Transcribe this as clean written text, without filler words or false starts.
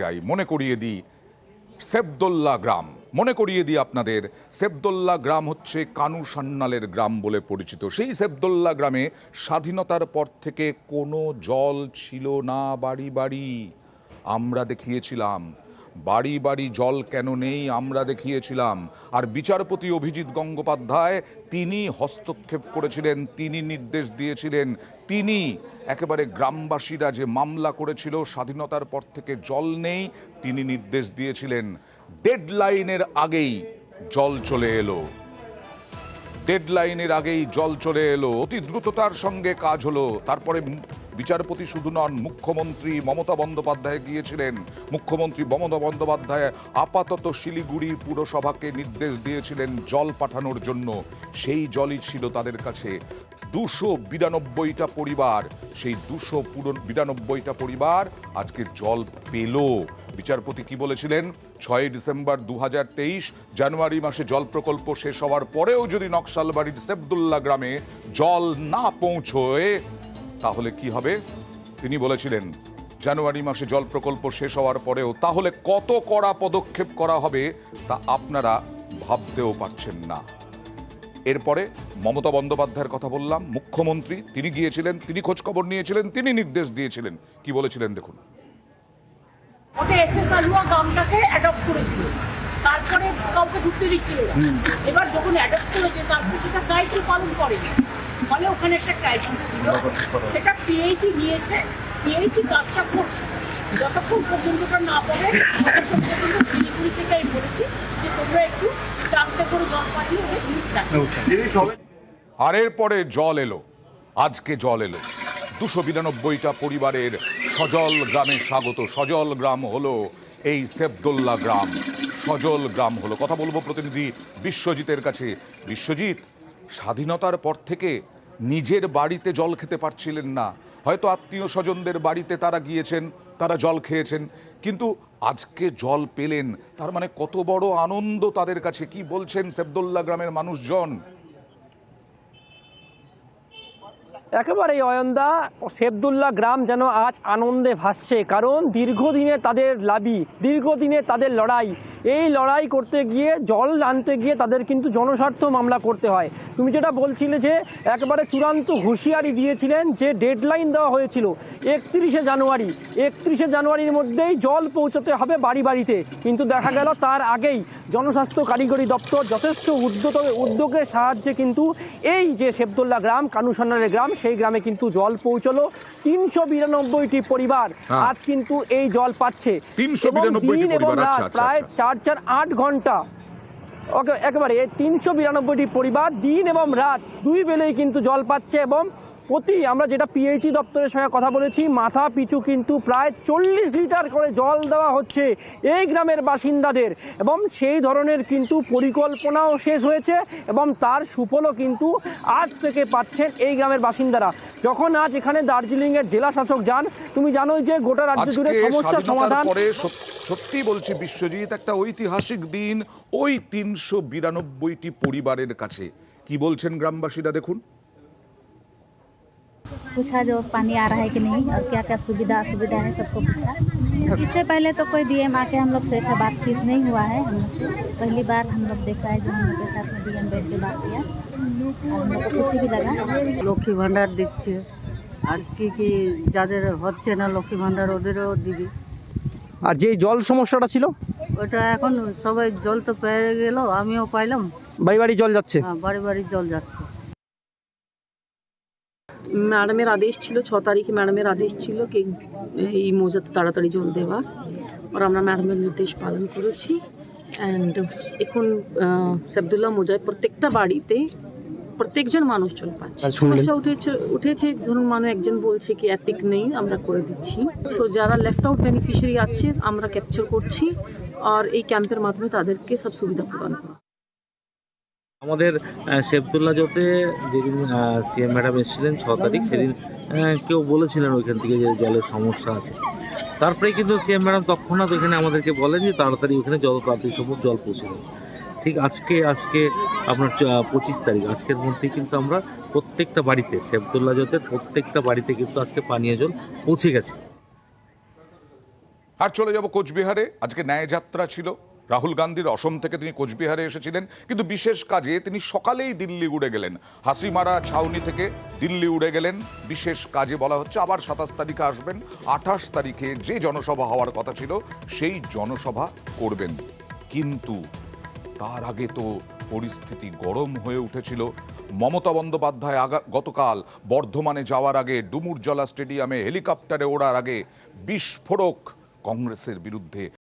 যাই, মনে করিয়ে দিই সেফদুল্লাহ গ্রাম, মনে করিয়ে দিই আপনাদের সেফদুল্লাহ গ্রাম হচ্ছে কানু সান্যালের গ্রাম বলে পরিচিত। সেই সেফদুল্লাহ গ্রামে স্বাধীনতার পর থেকে কোনো জল ছিল না। বাড়ি বাড়ি আমরা দেখিয়েছিলাম, বাড়ি বাড়ি জল কেন নেই আমরা দেখিয়েছিলাম। আর বিচারপতি অভিজিৎ গঙ্গোপাধ্যায় তিনি হস্তক্ষেপ করেছিলেন, তিনি নির্দেশ দিয়েছিলেন, তিনি একেবারে গ্রামবাসীরা যে মামলা করেছিল স্বাধীনতার পর থেকে জল নেই, তিনি নির্দেশ দিয়েছিলেন ডেডলাইনের আগেই জল চলে এলো। ডেডলাইনের আগেই জল চলে এলো, অতি দ্রুততার সঙ্গে কাজ হলো। তারপরে বিচারপতি শুধু নন, মুখ্যমন্ত্রী মমতা বন্দ্যোপাধ্যায় গিয়েছিলেন। মুখ্যমন্ত্রী মমতা বন্দ্যোপাধ্যায় আপাতত শিলিগুড়ি পুরসভাকে নির্দেশ দিয়েছিলেন জল পাঠানোর জন্য। সেই জলই ছিল তাদের কাছে। 292টা পরিবার, সেই 292টা পরিবার আজকে জল পেল। বিচারপতি কি বলেছিলেন? 6 ডিসেম্বর 2023 জানুয়ারি মাসে জল প্রকল্প শেষ হওয়ার পরেও যদি নকশালবাড়ির সেফদুল্লাহ গ্রামে জল না পৌঁছয় তাহলে কি হবে? তিনি বলেছিলেন জানুয়ারি মাসে জল প্রকল্প শেষ হওয়ার পরেও তাহলে কত কড়া পদক্ষেপ করা হবে তা আপনারা ভাবতেও পারছেন না। এরপরে মমতা বন্দ্যোপাধ্যায়ের কথা বললাম, মুখ্যমন্ত্রী তিনি গিয়েছিলেন, তিনি খোঁজখবর নিয়েছিলেন, তিনি নির্দেশ দিয়েছিলেন। কি বলেছিলেন দেখুন। ওটা এসএস আলুয়া গ্রামটাকে অ্যাডপ্ট করেছিল, তারপরে কাউকে ঢুকতে দিচ্ছিল না। এবার যখন অ্যাডপ্ট করেছে তারপরে সেটা দায়িত্ব পালন করেনি, ফলে ওখানে একটা ক্রাইসিস ছিল। সেটা পিএইচই নিয়েছে, পিএইচই কাজটা করছে। যতক্ষণ পর্যন্ত ওটা না পড়ে ততক্ষণ পর্যন্ত শিলিগুড়ি থেকে আমি বলেছি যে তোমরা একটু টানতে করে জল পাঠিয়ে আর এরপরে জল এলো, আজকে জল এলো। 292টা পরিবারের সজল গ্রামে স্বাগত। সজল গ্রাম হলো এই সেফদুল্লাহ গ্রাম, সজল গ্রাম হলো। কথা বলবো প্রতিনিধি বিশ্বজিতের কাছে। বিশ্বজিৎ, স্বাধীনতার পর থেকে নিজের বাড়িতে জল খেতে পারছিলেন না, হয়তো আত্মীয় স্বজনদের বাড়িতে তারা গিয়েছেন, তারা জল খেয়েছেন, কিন্তু আজকে জল পেলেন, তার মানে কত বড় আনন্দ তাদের কাছে। কি বলছেন সেফদুল্লাহ গ্রামের মানুষজন? একেবারে অয়নদা, সেফদুল্লাহ গ্রাম যেন আজ আনন্দে ভাসছে, কারণ দীর্ঘদিনে তাদের লাবি, দীর্ঘদিনে তাদের লড়াই, এই লড়াই করতে গিয়ে জল আনতে গিয়ে তাদের কিন্তু জনস্বার্থ মামলা করতে হয়। তুমি যেটা বলছিলে যে একেবারে চূড়ান্ত হুঁশিয়ারি দিয়েছিলেন, যে ডেডলাইন দেওয়া হয়েছিল 31শে জানুয়ারি, 31শে জানুয়ারির মধ্যেই জল পৌঁছতে হবে বাড়ি বাড়িতে, কিন্তু দেখা গেল তার আগেই জনস্বাস্থ্য কারিগরি দপ্তর যথেষ্ট উদ্যোগের সাহায্যে কিন্তু এই যে সেফদুল্লাহ গ্রাম, কানু সান্যালের গ্রাম, সেই গ্রামে কিন্তু জল পৌঁছলো। 392টি পরিবার আজ কিন্তু এই জল পাচ্ছে। দিন এবং রাত প্রায় 4-8 ঘন্টা, একেবারে 392টি পরিবার দিন এবং রাত দুই বেলেই কিন্তু জল পাচ্ছে। এবং প্রতি আমরা যেটা পিএইচই দপ্তরের সঙ্গে কথা বলেছি, মাথা পিছু কিন্তু প্রায় 40 লিটার করে জল দেওয়া হচ্ছে এই গ্রামের বাসিন্দাদের, এবং সেই ধরনের কিন্তু পরিকল্পনাও শেষ হয়েছে এবং তার সুফলও কিন্তু আজ থেকে পাচ্ছেন এই গ্রামের বাসিন্দারা। যখন আজ এখানে দার্জিলিংয়ের জেলা শাসক যান, তুমি জানোই যে গোটা রাজ্য জুড়ে সমস্যা সমাধান। সত্যি বলছি বিশ্বজিৎ, একটা ঐতিহাসিক দিন ওই 392টি পরিবারের কাছে। কি বলছেন গ্রামবাসীরা দেখুন। पूछा जो पानी आ रहा है कि नहीं और क्या क्या सुविधा है, सबको पूछा। इससे पहले तो कोई डीएम आके हम लोग से ऐसा बातचीत नहीं हुआ है। हम लोग से पहली बार हम लोग देखा है जो हम लोग के साथ में डीएम बैठ के बात किया, और हम लोग को खुशी भी लगा। লক্ষ্মী ভান্ডার দিচ্ছে, আর কি যাদের হচ্ছে না লক্ষ্মী ভান্ডার ওদেরও দিবি। আর যে জল সমস্যাটা ছিল ওটা এখন সবাই জল তো পেয়ে গেল, আমিও পাইলাম। বাড়ি বাড়ি জল যাচ্ছে? হ্যাঁ, বাড়ি বাড়ি জল যাচ্ছে। ম্যাডামের আদেশ ছিল, 6 তারিখে ম্যাডামের আদেশ ছিল কি এই মৌজাতে তাড়াতাড়ি জল দেওয়া, আর আমরা ম্যাডামের নির্দেশ পালন করেছি। অ্যান্ড এখন সেফদুল্লাহ মৌজায় প্রত্যেকটা বাড়িতে প্রত্যেকজন মানুষ জল পাচ্ছে। সমস্যা উঠেছে ধরুন একজন বলছে কি অ্যাপিক নেই, আমরা করে দিচ্ছি। তো যারা লেফট আউট বেনিফিশিয়ারি আছে আমরা ক্যাপচার করছি, আর এই ক্যাম্পের মাধ্যমে তাদেরকে সব সুবিধা প্রদান করা। আমাদের সেফদুল্লাহ জোটে যেদিন সিএম ম্যাডাম এসেছিলেন 6 তারিখ, সেদিন কেউ বলেছিলেন ওইখান থেকে যে জলের সমস্যা আছে। তারপরে কিন্তু সিএম ম্যাডাম তৎক্ষণাৎ ওইখানে আমাদেরকে বলেন যে তাড়াতাড়ি ওখানে জল প্রান্তিক সমূহ জল পৌঁছে দেবে। ঠিক আজকে আপনার 25 তারিখ, আজকের মধ্যেই কিন্তু আমরা প্রত্যেকটা বাড়িতে, সেফদুল্লাহ জোটের প্রত্যেকটা বাড়িতে কিন্তু আজকে পানীয় জল পৌঁছে গেছে। আর চলে যাব কোচবিহারে। আজকে ন্যায়যাত্রা ছিল রাহুল গান্ধীর। অসম থেকে তিনি কোচবিহারে এসেছিলেন, কিন্তু বিশেষ কাজে তিনি সকালেই দিল্লি উড়ে গেলেন। হাসিমারা ছাউনি থেকে দিল্লি উড়ে গেলেন বিশেষ কাজে। বলা হচ্ছে আবার 27 তারিখে আসবেন। 28 তারিখে যে জনসভা হওয়ার কথা ছিল সেই জনসভা করবেন। কিন্তু তার আগে তো পরিস্থিতি গরম হয়ে উঠেছিল। মমতা বন্দ্যোপাধ্যায় গতকাল বর্ধমানে যাওয়ার আগে ডুমুরজলা স্টেডিয়ামে হেলিকপ্টারে ওড়ার আগে বিস্ফোরক কংগ্রেসের বিরুদ্ধে